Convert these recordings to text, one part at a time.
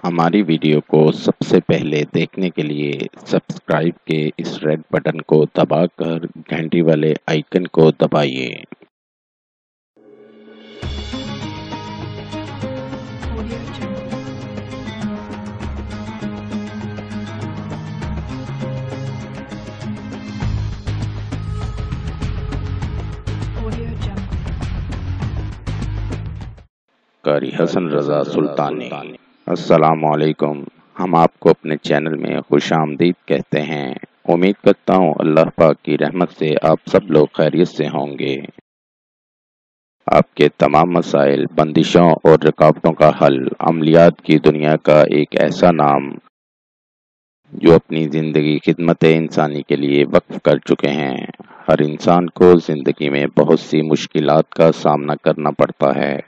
ہماری ویڈیو کو سب سے پہلے دیکھنے کے لیے سبسکرائب کے اس ریڈ بٹن کو دبا کر گھنٹی والے آئیکن کو دبائیے۔ قاری حسن رضا سلطانی۔ السلام علیکم۔ ہم آپ کو اپنے چینل میں خوش آمدید کہتے ہیں۔ امید کرتا ہوں اللہ پاک کی رحمت سے آپ سب لوگ خیریت سے ہوں گے۔ آپ کے تمام مسائل، بندشوں اور رکاوٹوں کا حل، عملیات کی دنیا کا ایک ایسا نام جو اپنی زندگی خدمت انسانی کے لیے وقف کر چکے ہیں۔ ہر انسان کو زندگی میں بہت سی مشکلات کا سامنا کرنا پڑتا ہے۔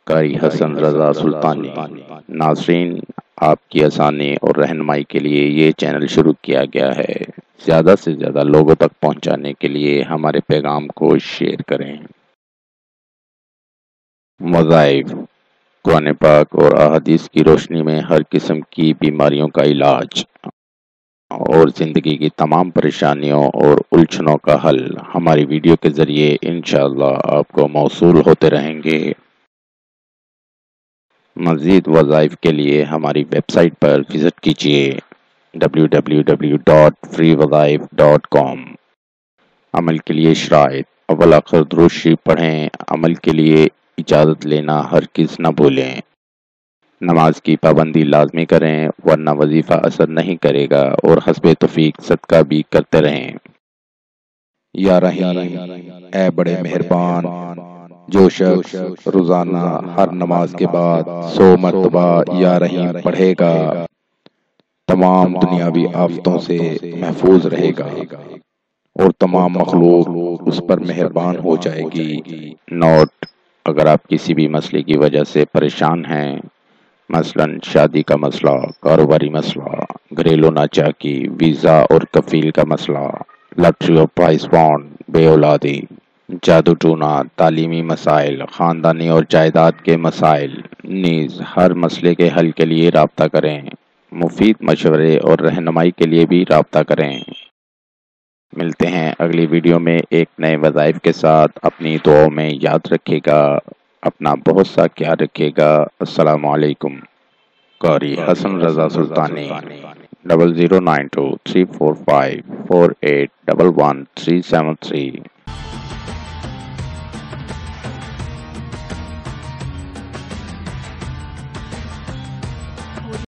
قاری حسن رضا سلطانی۔ ناظرین، آپ کی آسانی اور رہنمائی کے لیے یہ چینل شروع کیا گیا ہے۔ زیادہ سے زیادہ لوگوں تک پہنچانے کے لیے ہمارے پیغام کو شیئر کریں۔ وظائف، قرآن پاک اور احادیث کی روشنی میں ہر قسم کی بیماریوں کا علاج اور زندگی کی تمام پریشانیوں اور الجھنوں کا حل ہماری ویڈیو کے ذریعے انشاءاللہ آپ کو موصول ہوتے رہیں گے۔ مزید وظائف کے لیے ہماری ویب سائٹ پر وزٹ کیجیے www.freewazaif.com۔ عمل کے لیے شرائط: اول آخر درود شریف پڑھیں۔ عمل کے لیے اجازت لینا ہرگز نہ بھولیں۔ نماز کی پابندی لازمی کریں ورنہ وظیفہ اثر نہیں کرے گا، اور حسب توفیق صدقہ بھی کرتے رہیں۔ یا رحیم، اے بڑے مہربان، جو شخص روزانہ ہر نماز کے بعد 100 مرتبہ یا رحیم پڑھے گا تمام دنیاوی آفتوں سے محفوظ رہے گا اور تمام مخلوق اس پر مہربان ہو جائے گی۔ نوٹ: اگر آپ کسی بھی مسئلے کی وجہ سے پریشان ہیں، مثلا شادی کا مسئلہ، کاروباری مسئلہ، گھریلو ناچاکی، ویزا اور کفیل کا مسئلہ، لاٹری اور پرائز فنڈ، بے اولادی، جادو ٹونا، تعلیمی مسائل، خاندانی اور جائیداد کے مسائل، نیز ہر مسئلے کے حل کے لیے رابطہ کریں۔ مفید مشورے اور رہنمائی کے لیے بھی رابطہ کریں۔ ملتے ہیں اگلی ویڈیو میں ایک نئے وظائف کے ساتھ۔ اپنی دعاؤں میں یاد رکھے گا، اپنا بہت سا خیال رکھے گا۔ السلام علیکم۔ قاری حسن رضا سلطانی۔ 0092 345 4811 373